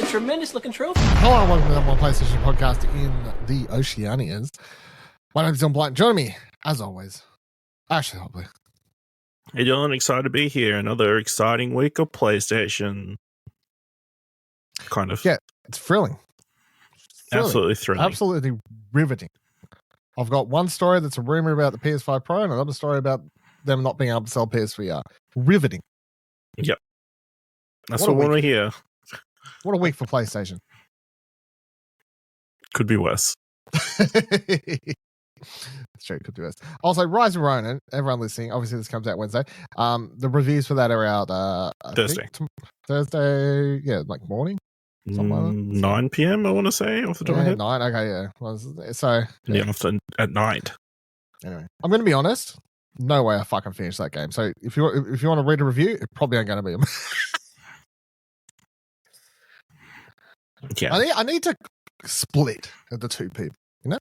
tremendous looking trophy. Hello and welcome to the number one PlayStation podcast in the Oceanias. My name is John Blight. Join me, as always, Ashley Hobley. Hey Dylan, excited to be here. Another exciting week of PlayStation. Kind of. Yeah, it's thrilling. Absolutely thrilling. Absolutely riveting. I've got one story that's a rumor about the PS5 Pro and another story about them not being able to sell PSVR. Riveting. Yep. That's what we want to hear. What a week for PlayStation. Could be worse. That's true, could be worse. Also, Rise of Ronin, everyone listening, obviously this comes out Wednesday. The reviews for that are out Thursday. Thursday, yeah, like morning. Something like that. 9 p.m. I want to say off the top of my head. 9, okay, yeah. So yeah, at night. Anyway, I'm going to be honest. No way I fucking finish that game. So if you want to read a review, it probably ain't going to be them. Yeah, I need to split the two people. You know,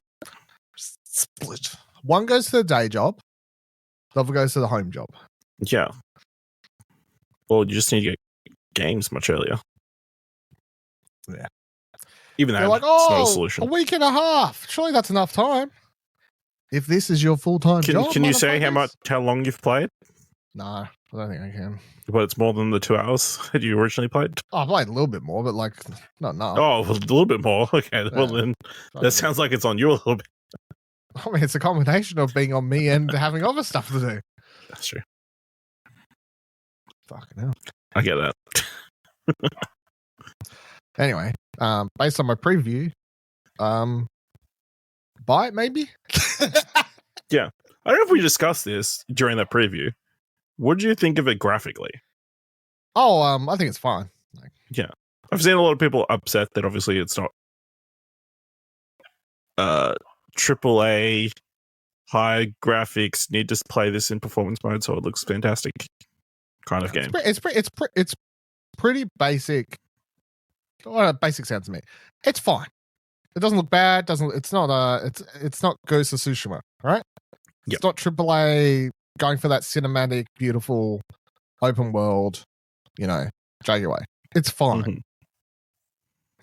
split. One goes to the day job. The other goes to the home job. yeah. Well, you just need to get games much earlier. Yeah. Even that, They're like, it's not a oh, solution. a week and a half. Surely that's enough time. If this is your full-time job, Can you say how long you've played? No, I don't think I can. But it's more than the 2 hours that you originally played? Oh, I played a little bit more, but like not enough. Oh, a little bit more. Okay, Yeah. well then that sounds like it's on you a little bit. I mean, it's a combination of being on me and having other stuff to do. That's true. Fucking hell. I get that. Anyway, based on my preview, buy it maybe? Yeah. I don't know if we discussed this during that preview. What do you think of it graphically? Oh, I think it's fine. Yeah. I've seen a lot of people upset that obviously it's not AAA high graphics, need to play this in performance mode so it looks fantastic kind of game. It's pretty basic. Well, basic sounds to me. It's fine. It doesn't look bad. It's not Ghost of Tsushima, right? It's not AAA going for that cinematic, beautiful, open world, drag away. It's fine. Mm-hmm.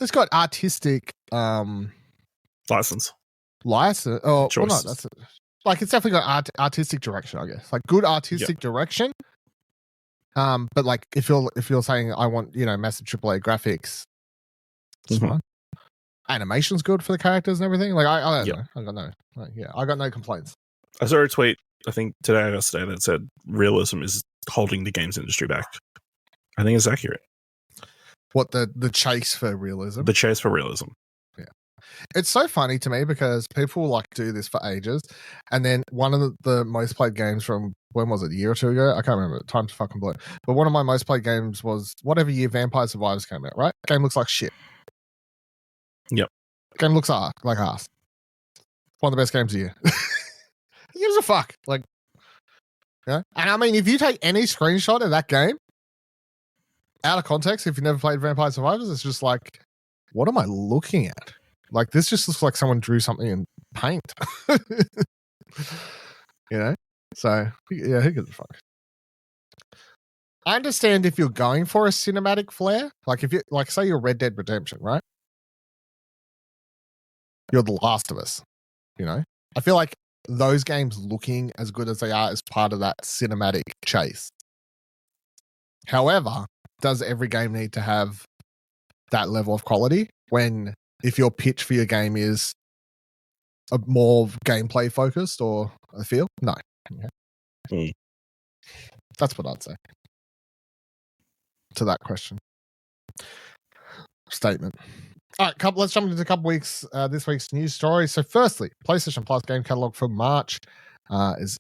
It's got artistic License. Oh, Choices. well, no, that's like it's definitely got artistic direction, I guess. Like good artistic direction. But like if you're saying I want massive AAA graphics, it's fine. Animation's good for the characters and everything. Like I don't know. I got no complaints. I saw a tweet, I think today or yesterday, that said realism is holding the games industry back. I think it's accurate. What the chase for realism? The chase for realism. Yeah. It's so funny to me because people like do this for ages, and then one of the most played games from when was it, a year or two ago? I can't remember. Time's fucking blue. But one of my most played games was whatever year Vampire Survivors came out, right? Game looks like shit. Yep. Game looks like ass. One of the best games of the year. Who gives a fuck? Like, and I mean, if you take any screenshot of that game out of context, if you've never played Vampire Survivors, it's just like, what am I looking at? Like, this just looks like someone drew something in paint. So yeah, who gives a fuck? I understand if you're going for a cinematic flair, like if you say you're Red Dead Redemption, right? You're The Last of Us, I feel like those games looking as good as they are is part of that cinematic chase. However, does every game need to have that level of quality if your pitch for your game is a more gameplay focused or a feel? No. Okay. That's what I'd say to that question. Statement. All right, let's jump into a couple weeks. This week's news stories. So, firstly, PlayStation Plus game catalog for March is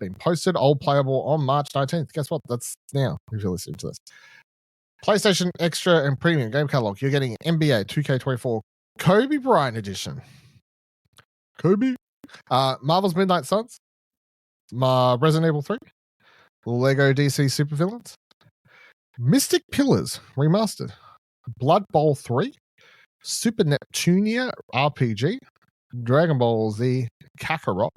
being posted. All playable on March 19th. Guess what? That's now. If you're listening to this, PlayStation Extra and Premium game catalog. You're getting NBA 2K24 Kobe Bryant edition. Kobe. Marvel's Midnight Suns. Resident Evil 3. Lego DC Supervillains. Mystic Pillars remastered. Blood Bowl 3. Super Neptunia RPG, Dragon Ball Z Kakarot.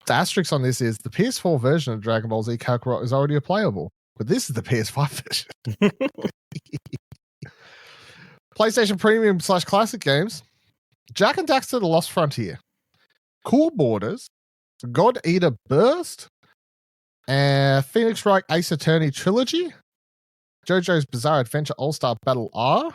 The asterisk on this is the PS4 version of Dragon Ball Z Kakarot is already playable. but this is the PS5 version. PlayStation Premium / Classic games. Jak and Daxter: The Lost Frontier. Cool Borders. God Eater Burst. Phoenix Wright Ace Attorney Trilogy. JoJo's Bizarre Adventure All-Star Battle R.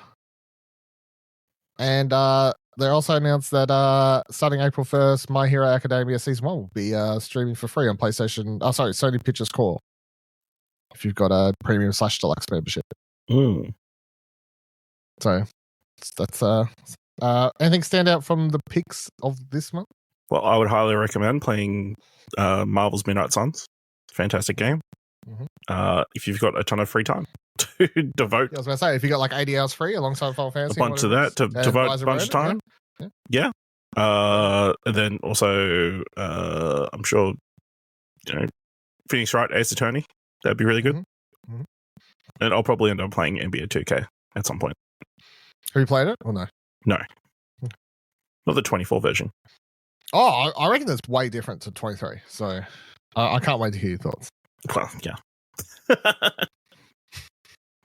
And they also announced that starting April 1st, My Hero Academia Season 1 will be streaming for free on PlayStation. Sony Pictures Core. If you've got a premium / deluxe membership. So that's anything stand out from the picks of this month? Well, I would highly recommend playing Marvel's Midnight Suns. Fantastic game. If you've got a ton of free time to devote. I was going to say, if you got like 80 hours free alongside Final Fantasy, a bunch of that to devote a bunch of time. Yeah. And then also, I'm sure, Phoenix Wright Ace Attorney. That'd be really good. And I'll probably end up playing NBA 2K at some point. Have you played it or no? No. Not the 24 version. Oh, I reckon that's way different to 23. So I can't wait to hear your thoughts. Well, yeah.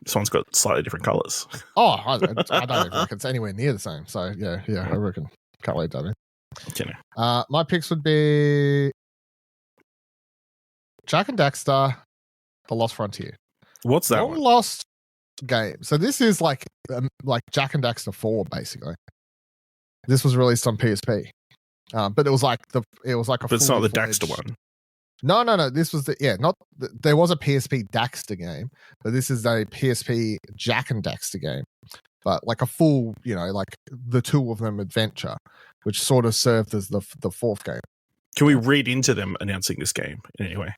This one's got slightly different colors. Oh, I don't even reckon it's anywhere near the same. So yeah, I reckon. Can't wait, David. My picks would be Jak and Daxter: The Lost Frontier. What's that one? Lost game. So this is like Jak and Daxter 4, basically. This was released on PSP, but it was like a. But it's not the Daxter one. No. This was there was a PSP Daxter game, but this is a PSP Jak and Daxter game, but like a full, like the two of them adventure, which sort of served as the fourth game. Can we read into them announcing this game in any way?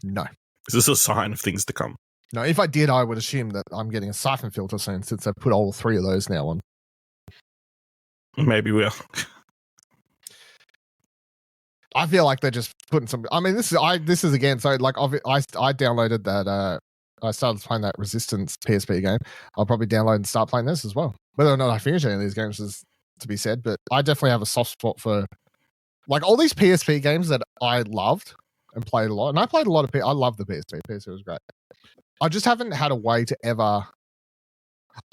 No. Is this a sign of things to come? No, if I did, I would assume that I'm getting a siphon filter soon, since they put all three of those now on. Maybe we'll. I feel like they're just putting some. I mean, this is again. So like, I downloaded that. I started playing that Resistance PSP game. I'll probably download and start playing this as well. Whether or not I finish any of these games is to be said, but I definitely have a soft spot for like all these PSP games that I loved and played a lot. And I played a lot of. I love the PSP. PSP was great. I just haven't had a way to ever.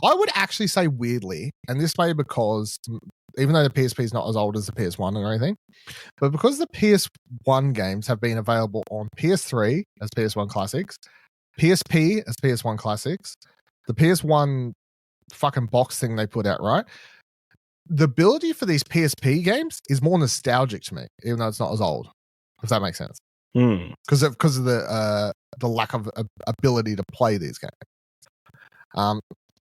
I would actually say weirdly, and this may be because even though the PSP is not as old as the PS1 or anything, but because the PS1 games have been available on PS3 as PS1 classics, PSP as PS1 classics, the PS1 fucking box thing they put out, right? The ability for these PSP games is more nostalgic to me, even though it's not as old, if that makes sense. Because of the lack of ability to play these games.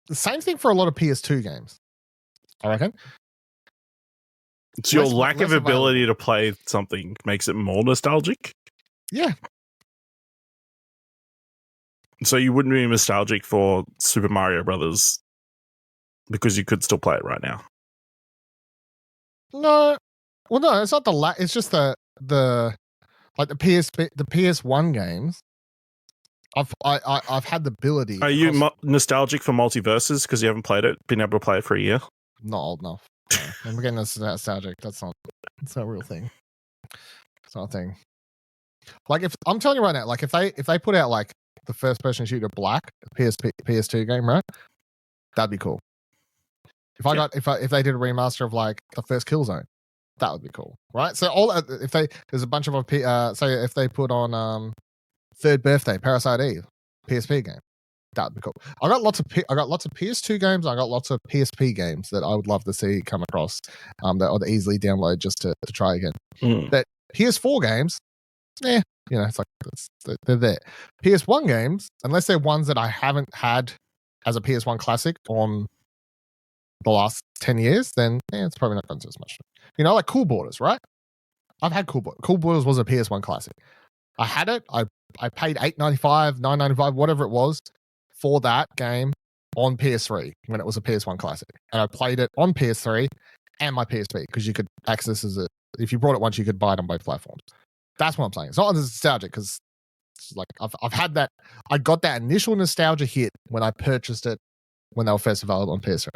The same thing for a lot of PS2 games, I reckon. So your lack of ability to play something makes it more nostalgic? Yeah. So you wouldn't be nostalgic for Super Mario Brothers because you could still play it right now? No. Well, no, it's not the lack. It's just the like the PS1 games. I've had the ability. Are you nostalgic for Multiverses because you haven't played it, been able to play it for a year? Not old enough. No. I'm getting nostalgic. It's not a real thing. It's not a thing. Like if I'm telling you right now, like if they put out like the first person shooter Black PS2 game, right? That'd be cool. If they did a remaster of like the first Killzone, that would be cool, right? So there's a bunch of say if they put on Third Birthday Parasite Eve PSP game, that would be cool. I got lots of PS2 games. I got lots of PSP games that I would love to see come across that I'd easily download just to try again. But PS4 games, it's like they're there. PS1 games, unless they're ones that I haven't had as a PS1 classic on the last 10 years, then it's probably not going to do as much. Like Cool Borders, right? I've had Cool Borders. Cool Borders was a PS1 classic. I had it. I paid $8.95, $9.95, whatever it was, for that game on PS3 when it was a PS1 classic. And I played it on PS3 and my PSP because you could access it. If you bought it once, you could buy it on both platforms. That's what I'm saying. It's not nostalgic because like I've had that. I got that initial nostalgia hit when I purchased it when they were first available on PS3.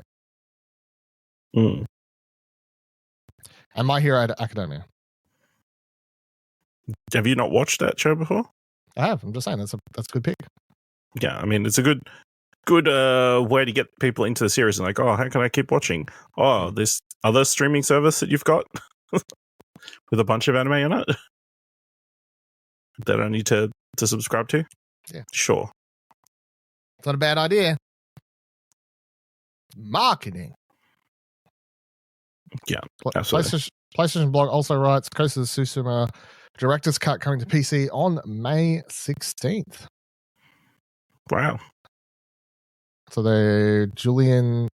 And My Hero Academia. Have you not watched that show before? I have. I'm just saying that's a good pick. Yeah, I mean, it's a good way to get people into the series and like, oh, how can I keep watching? Oh, this other streaming service that you've got with a bunch of anime in it that I need to subscribe to. Yeah, sure, it's not a bad idea. Marketing. Yeah, absolutely. PlayStation blog also writes, Ghost of Tsushima director's cut coming to PC on May 16th. Wow. So they Julian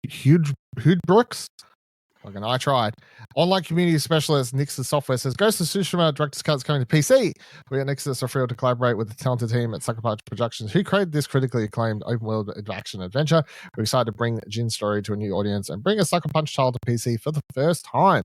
Huge Brooks. Fucking I tried. Online community specialist Nixus Software says Ghost of Tsushima director's cut is coming to PC. We at Nixus are thrilled to collaborate with the talented team at Sucker Punch Productions, who created this critically acclaimed open world action adventure. We're excited to bring Jin's story to a new audience and bring a Sucker Punch title to PC for the first time.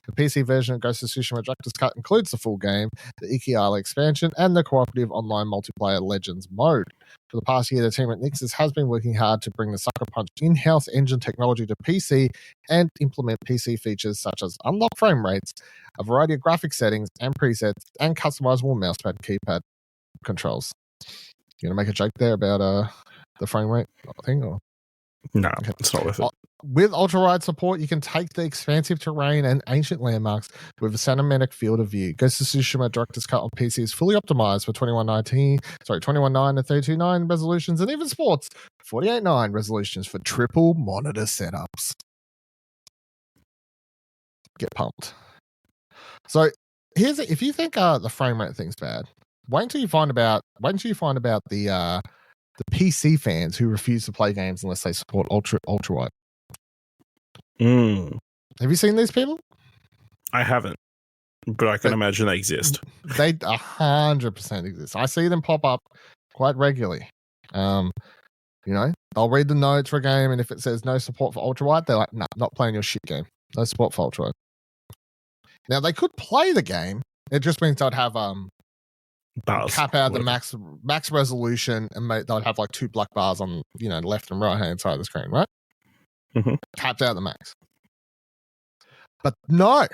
The PC version of Ghost of Tsushima director's cut includes the full game, the Iki-Ala expansion, and the cooperative online multiplayer Legends mode. For the past year, the team at Nixus has been working hard to bring the Sucker Punch in-house engine technology to PC and implement PC features such as unlock frame rates, a variety of graphic settings and presets, and customizable mousepad and keypad controls. You want to make a joke there about the frame rate thing? Or? No, okay. It's not worth it. With ultra-wide support, you can take the expansive terrain and ancient landmarks with a cinematic field of view. Ghost of Tsushima director's cut on PC is fully optimized for 21.9 and 32.9 resolutions, and even sports 48.9 resolutions for triple monitor setups. Get pumped. So here's if you think the frame rate thing's bad, wait until you find about the PC fans who refuse to play games unless they support ultra wide. Have you seen these people? I haven't, but I can imagine they exist. They 100% exist. I see them pop up quite regularly. You know, they'll read the notes for a game, and if it says no support for ultra wide, they're like, "Nah, not playing your shit game. No support for ultra wide." Now they could play the game. It just means they'd have cap out the max resolution, and they'd have like 2 black bars on left and right hand side of the screen, right? Mm-hmm. Capped out the max. But no,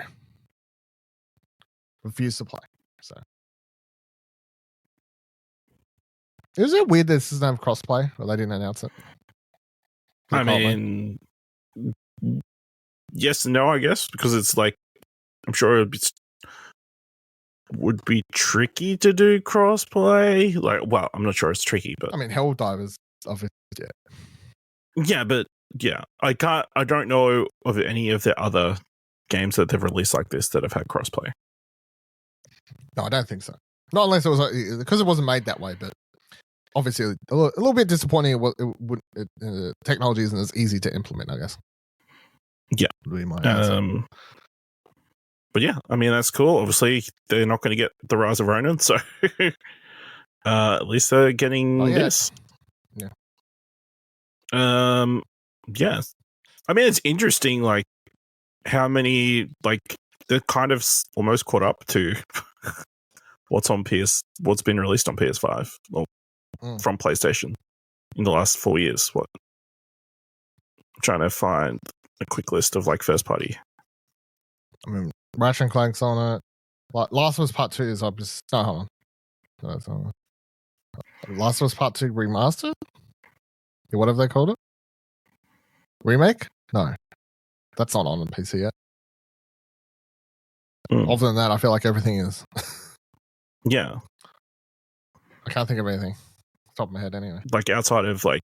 refuse to play. So is it weird that this doesn't have crossplay, or they didn't announce it? I mean, yes and no, I guess, because it's like I'm sure it would be tricky to do crossplay. Like, well, I'm not sure it's tricky, but I mean, Helldivers obviously. Yeah, but yeah, I don't know of any of the other games that they've released like this that have had crossplay. No, I don't think so. Not unless it was because it wasn't made that way. But obviously, a little bit disappointing. Technology isn't as easy to implement, I guess. Yeah. Would be my answer. But yeah, I mean that's cool. Obviously, they're not going to get the Rise of Ronin, so at least they're getting this. Yeah. Yeah. I mean, it's interesting, like how many they're kind of almost caught up to what's been released on PS5 or from PlayStation in the last 4 years. I'm trying to find a quick list of like first party. I mean, Ratchet & Clank's on it. Like, Last of Us Part 2 is obviously... No, hold on. Last of Us Part 2 Remastered? Yeah, whatever they called it? Remake? No. That's not on PC yet. Other than that, I feel like everything is. Yeah. I can't think of anything. Top of my head anyway. Like outside of Final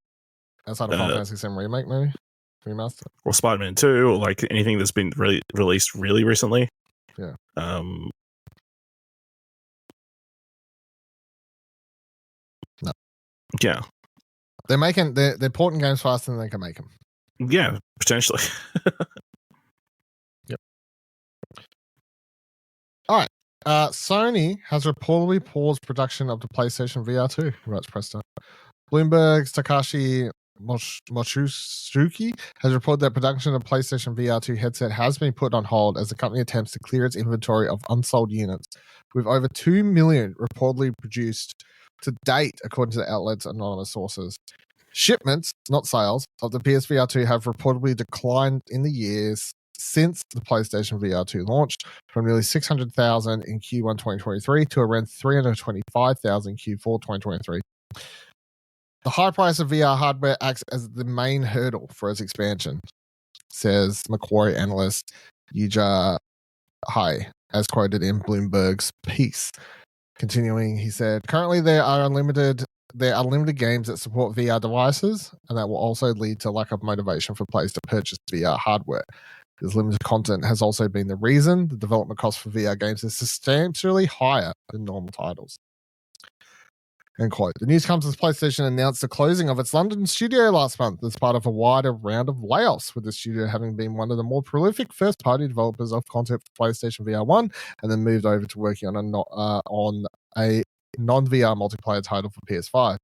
Fantasy VII Remake, maybe? Remaster? Or Spider-Man 2, or like anything that's been released really recently. Yeah. No. Yeah. They're porting games faster than they can make them. Yeah, potentially. Yep. All right. Sony has reportedly paused production of the PlayStation VR2, writes Presto. Bloomberg's Takashi Mochizuki has reported that production of PlayStation VR2 headset has been put on hold as the company attempts to clear its inventory of unsold units, with over 2 million reportedly produced to date, according to the outlet's anonymous sources. Shipments, not sales, of the PSVR2 have reportedly declined in the years since the PlayStation VR2 launched, from nearly 600,000 in Q1 2023 to around 325,000 in Q4 2023. The high price of VR hardware acts as the main hurdle for its expansion, says Macquarie analyst Yuja Hai, as quoted in Bloomberg's piece. Continuing, he said, currently there are limited games that support VR devices, and that will also lead to lack of motivation for players to purchase VR hardware. This limited content has also been the reason the development cost for VR games is substantially higher than normal titles. End quote. The news comes as PlayStation announced the closing of its London studio last month as part of a wider round of layoffs, with the studio having been one of the more prolific first-party developers of content for PlayStation VR1, and then moved over to working on a non-VR multiplayer title for PS5.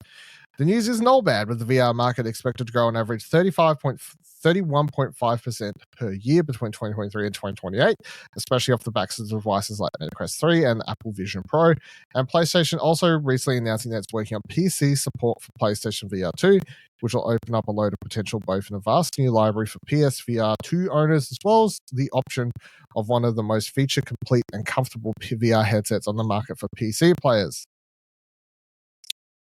The news isn't all bad, with the VR market expected to grow on average 31.5% per year between 2023 and 2028, especially off the backs of devices like Meta Quest 3 and Apple Vision Pro. And PlayStation also recently announcing that it's working on PC support for PlayStation VR2, which will open up a load of potential both in a vast new library for PSVR2 owners, as well as the option of one of the most feature-complete and comfortable VR headsets on the market for PC players.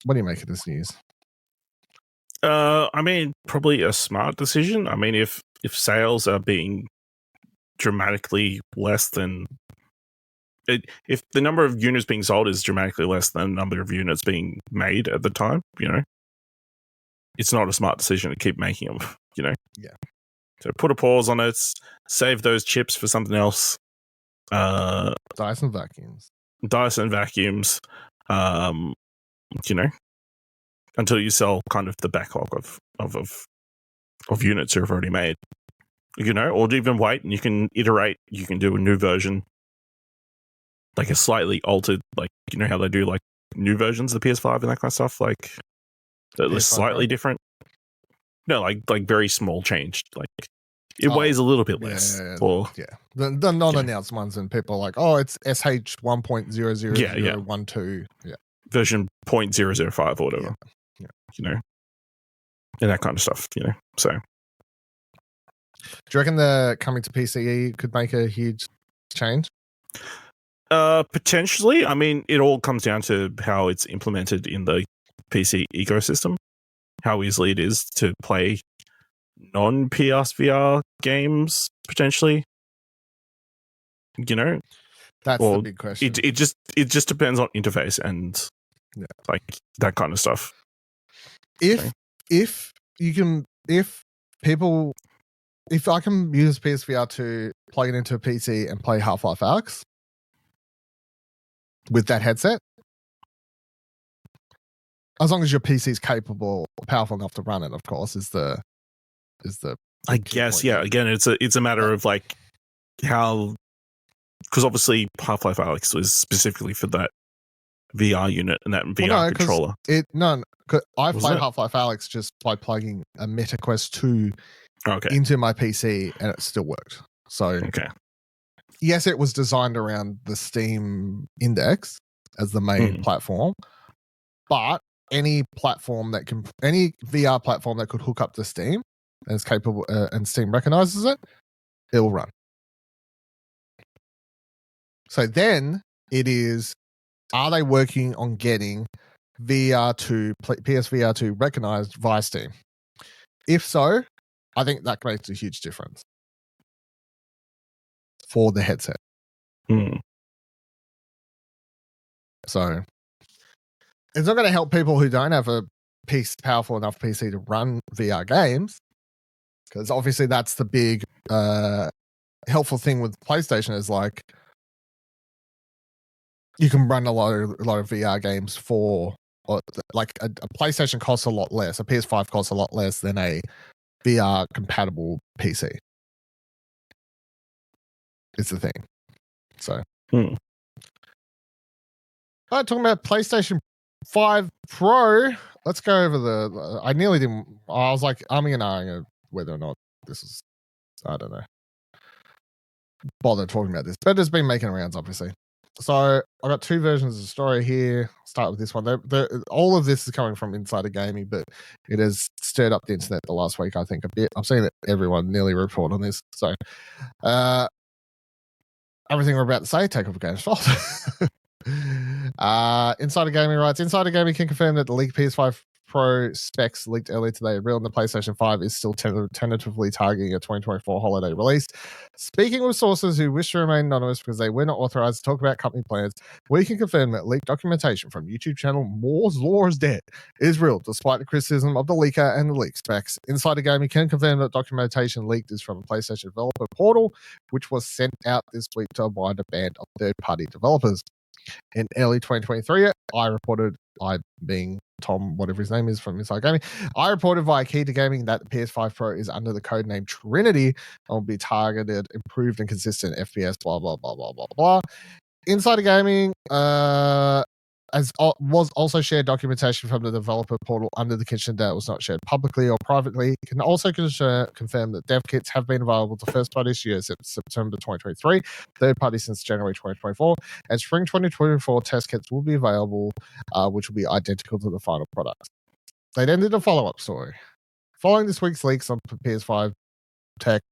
What do you make of this news? I mean, probably a smart decision. I mean, if sales are being dramatically less than if the number of units being sold is dramatically less than the number of units being made at the time, it's not a smart decision to keep making them. Yeah. So put a pause on it. Save those chips for something else. Dyson vacuums. Until you sell kind of the backlog of units you've already made, or even wait and you can iterate. You can do a new version, like a slightly altered, like how they do like new versions of the PS5 and that kind of stuff, like that was slightly different. No, like very small change, like it weighs a little bit less. The non-announced ones, and people are like, oh, it's SH 1.00012. Yeah. Version 0.005 or whatever. And that kind of stuff, So, do you reckon the coming to PCE could make a huge change? Potentially. I mean, it all comes down to how it's implemented in the PC ecosystem, how easily it is to play non-PSVR games, potentially. That's the big question. It just depends on interface and like that kind of stuff. If I can use PSVR to plug it into a PC and play Half-Life Alyx with that headset, as long as your PC is capable, powerful enough to run it, of course, is the. I guess, yeah. Again, it's a matter of like how, because obviously Half-Life Alyx was specifically for that VR unit and that VR controller. I played Half-Life Alyx just by plugging a Meta Quest 2 into my PC, and it still worked. So, yes, it was designed around the Steam Index as the main platform, but any VR platform that could hook up to Steam and is capable, and Steam recognizes it, it'll run. So then it is, are they working on getting PSVR2 recognized via Steam? If so, I think that makes a huge difference for the headset. So it's not going to help people who don't have a powerful enough PC to run VR games, because obviously that's the big helpful thing with PlayStation is like you can run a lot of VR games for, like a PlayStation costs a lot less, a PS5 costs a lot less than a VR compatible PC. It's the thing. So, all right, talking about PlayStation 5 Pro. Let's go over I nearly didn't. I was like umming and ahhing whether or not this is. I don't know. Bother talking about this, but it's been making rounds, obviously. So I got two versions of the story here. Start with this one. All of this is coming from Insider Gaming, but it has stirred up the internet the last week, I think, a bit. I've seen that everyone nearly report on this. So everything we're about to say, take off against fault. Insider Gaming writes, Insider Gaming can confirm that the leaked PS5 Pro specs leaked earlier today are real, and the PlayStation 5 is still tentatively targeting a 2024 holiday release. Speaking with sources who wish to remain anonymous because they were not authorized to talk about company plans, we can confirm that leaked documentation from YouTube channel Moore's Law is Dead is real, despite the criticism of the leaker and the leak specs. Insider Gaming can confirm that documentation leaked is from the PlayStation developer portal, which was sent out this week to a wider band of third-party developers. In early 2023, I being Tom, whatever his name is from Inside Gaming, I reported via Key to Gaming that the PS5 Pro is under the codename Trinity and will be targeted, improved, and consistent FPS, blah, blah, blah, blah, blah, blah. Insider Gaming was also shared documentation from the developer portal under the kitchen that was not shared publicly or privately. It can also confirm that dev kits have been available to first parties since September 2023, third parties since January 2024, and spring 2024 test kits will be available, which will be identical to the final product. They then did a follow-up story. Following this week's leaks on PS5 tech,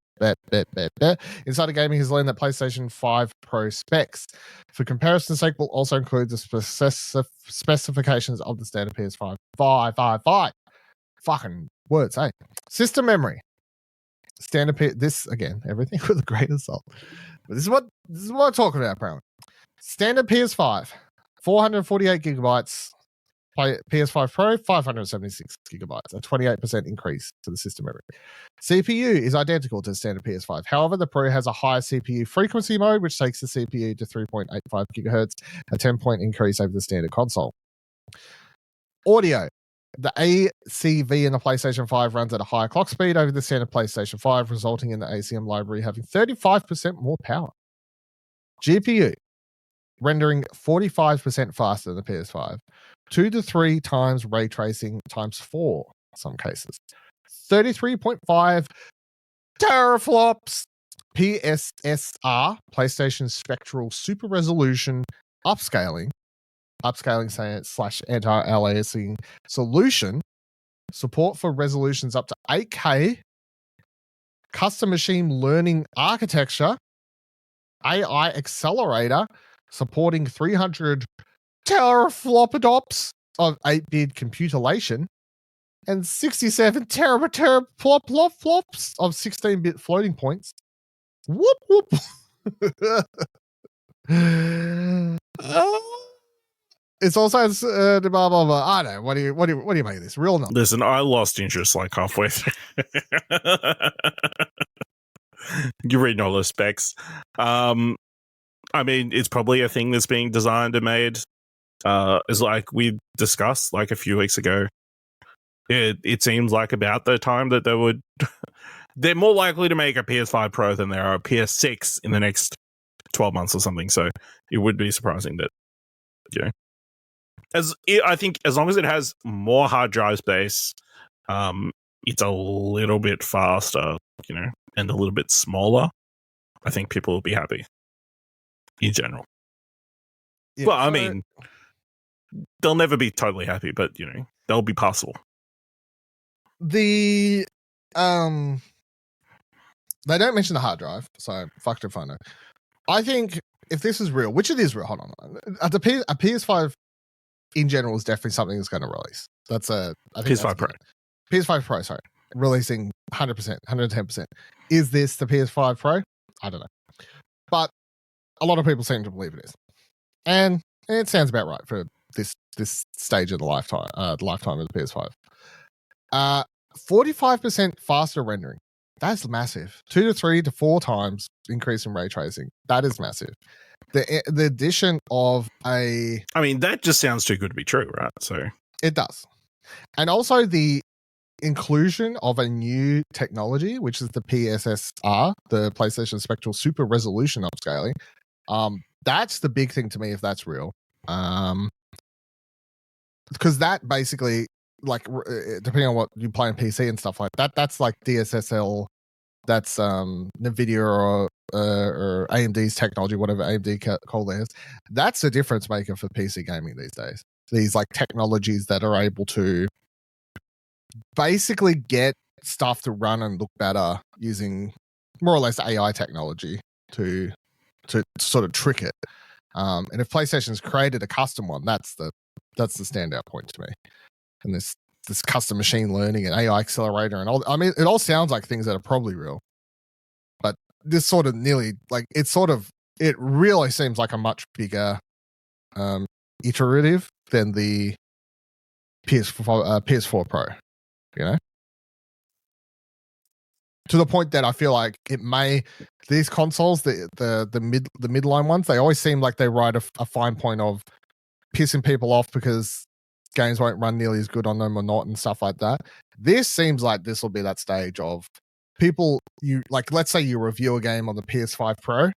Insider Gaming has learned that PlayStation 5 Pro specs, for comparison's sake, will also include the specifications of the standard PS5 5. Fucking words, eh? System memory. Standard this again, everything with a grain of salt. But this is what I'm talking about, apparently. Standard PS5, 448 gigabytes. PS5 Pro, 576 gigabytes, a 28% increase to the system memory. CPU is identical to the standard PS5. However, the Pro has a higher CPU frequency mode, which takes the CPU to 3.85 gigahertz, a 10-point increase over the standard console. Audio. The ACV in the PlayStation 5 runs at a higher clock speed over the standard PlayStation 5, resulting in the ACM library having 35% more power. GPU. Rendering 45% faster than the PS5. 2 to 3 times ray tracing times 4 in some cases. 33.5 teraflops PSSR, PlayStation Spectral Super Resolution upscaling / anti-aliasing solution, support for resolutions up to 8K, custom machine learning architecture, AI accelerator, supporting 300 teraflops of 8-bit computulation, and 67 teraflops of 16-bit floating points. Whoop whoop. It's also blah blah blah. I don't know. What do you make of this? Real number. Listen, I lost interest like halfway through. You're reading all the specs. I mean, it's probably a thing that's being designed and made. Is like we discussed like a few weeks ago. It seems like about the time that they're more likely to make a PS5 Pro than they are a PS6 in the next 12 months or something. So it would be surprising that, I think as long as it has more hard drive space, it's a little bit faster, and a little bit smaller, I think people will be happy in general. Yeah, well, I mean, they'll never be totally happy, but they'll be passable. They don't mention the hard drive, so fucked if I know. I think if this is real, which it is real, hold on. A PS5 in general is definitely something that's going to release. That's I think PS5 Pro. PS5 Pro, sorry. Releasing 100%, 110%. Is this the PS5 Pro? I don't know. But a lot of people seem to believe it is. And it sounds about right for this stage of the lifetime of the PS5. 45% faster rendering. That's massive. 2 to 3 to 4 times increase in ray tracing. That is massive. The addition of I mean, that just sounds too good to be true, right? So it does. And also the inclusion of a new technology, which is the PSSR, the PlayStation Spectral Super Resolution upscaling. That's the big thing to me if that's real. Because that basically, like, depending on what you play on PC and stuff like that, that's like DSSL that's NVIDIA or AMD's technology, whatever AMD call theirs. That's a difference maker for PC gaming these days. These like technologies that are able to basically get stuff to run and look better using more or less AI technology to sort of trick it. And if PlayStation's created a custom one, that's the standout point to me. And this custom machine learning and AI accelerator and all. I mean, it all sounds like things that are probably real, but this sort of nearly like it really seems like a much bigger iterative than the PS4 Pro. You know, to the point that I feel like it may these consoles, the midline ones, they always seem like they ride a fine point of pissing people off because games won't run nearly as good on them or not and stuff like that. This seems like this will be that stage of people, you like, let's say you review a game on the PS5 Pro,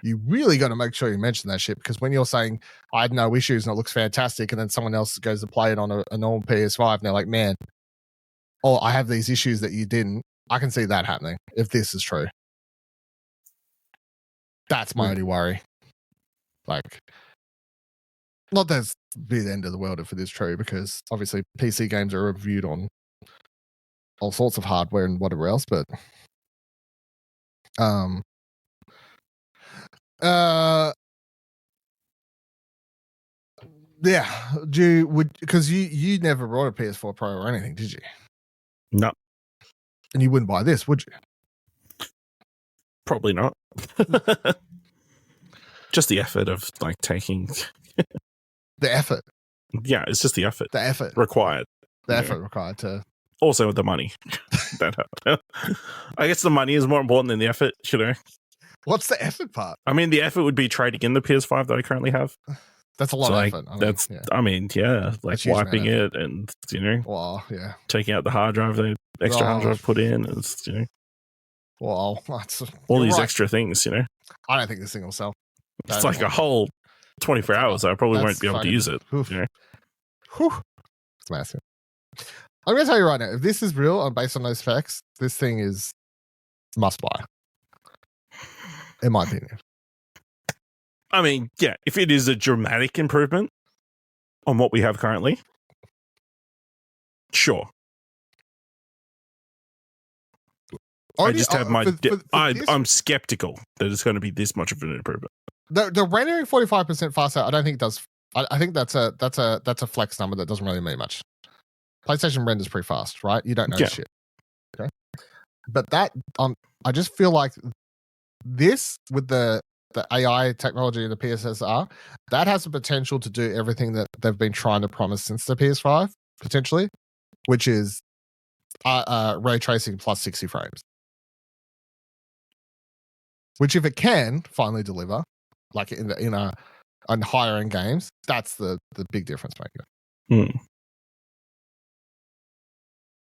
you really got to make sure you mention that shit, because when you're saying I had no issues and it looks fantastic, and then someone else goes to play it on a normal PS5 and they're like, man, oh, I have these issues that you didn't. I can see that happening if this is true. That's my only worry. Like, not that it's be the end of the world if it is true, because obviously PC games are reviewed on all sorts of hardware and whatever else, but yeah, because you never bought a PS4 Pro or anything, did you? No. And you wouldn't buy this, would you? Probably not. Just the effort of like taking the effort. Yeah, it's just the effort. The effort required. The effort required to. Also with the money. I guess the money is more important than the effort, you know. What's the effort part? I mean, the effort would be trading in the PS5 that I currently have. That's a lot of effort. Like wiping it and, you know, well, yeah, taking out the hard drive, the extra hard drive put in, and, you know, well, all these extra things, you know. I don't think this thing will sell. It's like a whole 24 hours. I probably won't be able to use it. You know? It's massive. I'm going to tell you right now, if this is real and based on those specs, this thing is must buy. In my opinion. I mean, yeah, if it is a dramatic improvement on what we have currently, sure. I just have my... I'm skeptical that it's going to be this much of an improvement. The rendering 45% faster, I don't think does... I think that's a flex number that doesn't really mean much. PlayStation renders pretty fast, right? You don't know shit. Okay? But that... I just feel like this, with the AI technology and the PSSR, that has the potential to do everything that they've been trying to promise since the PS5, potentially, which is ray tracing plus 60 frames. Which, if it can finally deliver, like on higher end games, that's the big difference maker.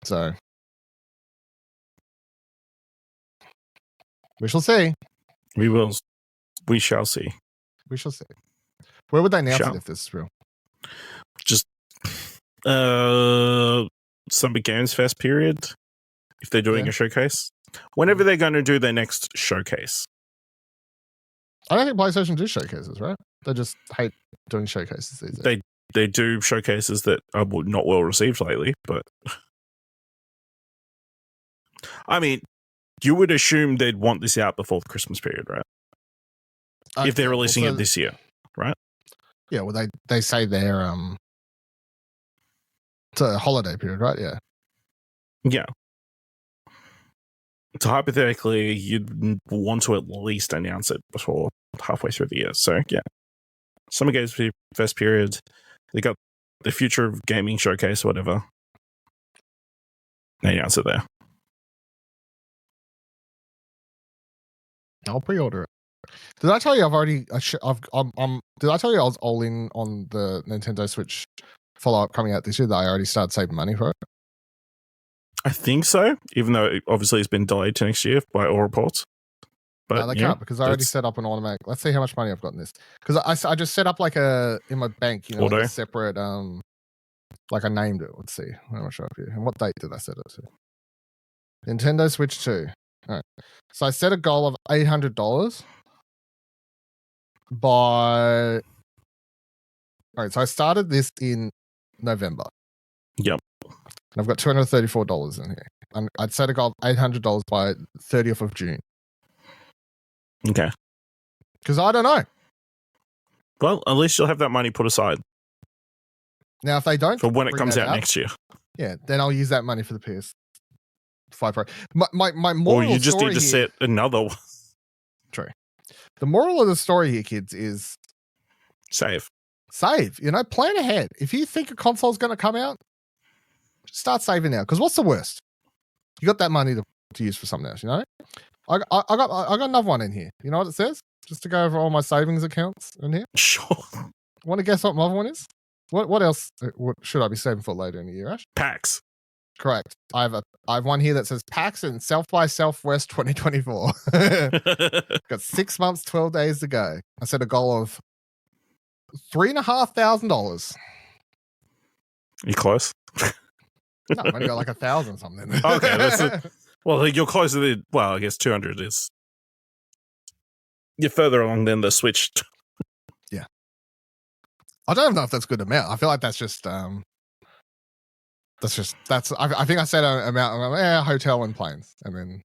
So we shall see. We shall see. We shall see. Where would they announce it if this is real? Just Summer Games Fest period. If they're doing a showcase, whenever they're going to do their next showcase. I don't think PlayStation do showcases, right? They just hate doing showcases these days. They do showcases that are not well received lately, but I mean, you would assume they'd want this out before the Christmas period, right? If they're releasing it this year, right? Yeah, well, they say they're it's a holiday period, right? Yeah. Yeah. So hypothetically, you'd want to at least announce it before halfway through the year. So yeah, Summer Games Fest period. They got the Future of Gaming Showcase or whatever. They announce it there. I'll pre-order it. Did I tell you did I tell you I was all in on the Nintendo Switch follow-up coming out this year that I already started saving money for it? I think so, even though obviously it's been delayed to next year by all reports. But no, they can't, because I already set up an automatic. Let's see how much money I've got in this. Because I just set up like in my bank, you know, like a separate, like I named it. Let's see. How much up here? And what date did I set it to? Nintendo Switch 2. All right. So I set a goal of $800 by. All right. So I started this in November. Yep. And I've got $234 in here. And I'd set a goal of $800 by 30th of June. Okay. Because I don't know. Well, at least you'll have that money put aside. Now, if they don't, for when it comes out next year. Yeah, then I'll use that money for the PS5 Pro. My moral or you just need to set another one. True. The moral of the story here, kids, is save. You know, plan ahead. If you think a console's going to come out, start saving now. Because what's the worst? You got that money to use for something else. You know, I got another one in here. You know what it says? Just to go over all my savings accounts in here. Sure. Want to guess what my other one is? What else should I be saving for later in the year, Ash? PAX. Correct. I have one here that says PAX and South by Southwest 2024. Got 6 months, 12 days to go. I set a goal of $3,500. You close? No, I've only got like 1,000 something. Okay, well, you're closer than. Well, I guess 200 is. You're further along than the Switch. Yeah. I don't know if that's a good amount. I feel like that's just I think I said an amount hotel and planes, and then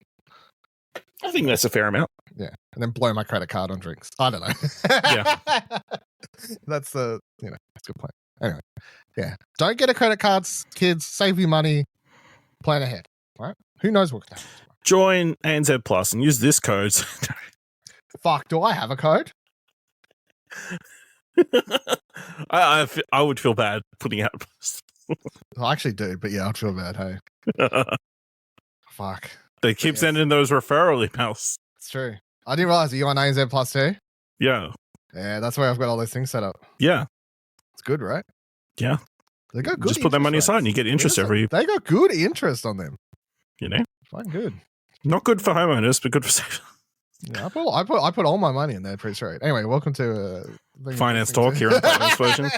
I think that's a fair amount. Yeah, and then blow my credit card on drinks. I don't know. Yeah, that's that's a good plan. Anyway, yeah, don't get a credit cards, kids. Save your money. Plan ahead. Right? Who knows what can happen? Join ANZ Plus and use this code. Fuck, do I have a code? I would feel bad putting out. I actually do, but yeah, I'd feel bad. Hey, fuck. They keep sending those referral emails. It's true. I didn't realize that you're on ANZ Plus too. Yeah. Yeah, that's where I've got all those things set up. Yeah. It's good, right? Yeah. They got good. Just put that money aside and you get interest every. They got good interest on them. You know, fine, good. Not good for homeowners, but good for savers. Yeah, I put all my money in there pretty straight. Anyway, welcome to Finance Talk here on Platinum Explosion.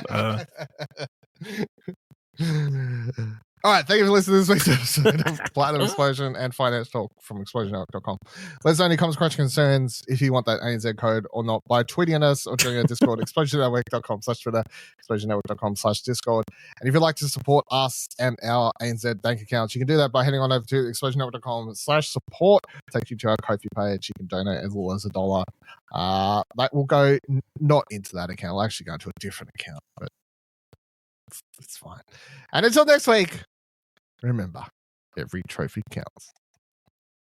All right, thank you for listening to this week's episode of Platinum Explosion and Finance Talk from ExplosionNetwork.com. Let us know any comments, questions, concerns, if you want that ANZ code or not, by tweeting us or joining our Discord, ExplosionNetwork.com/Twitter, ExplosionNetwork.com/Discord. And if you'd like to support us and our ANZ bank accounts, you can do that by heading on over to ExplosionNetwork.com/support. Take you to our Ko-fi page. You can donate as little as $1. That will go not into that account. It'll actually go into a different account, but it's fine. And until next week, remember, every trophy counts.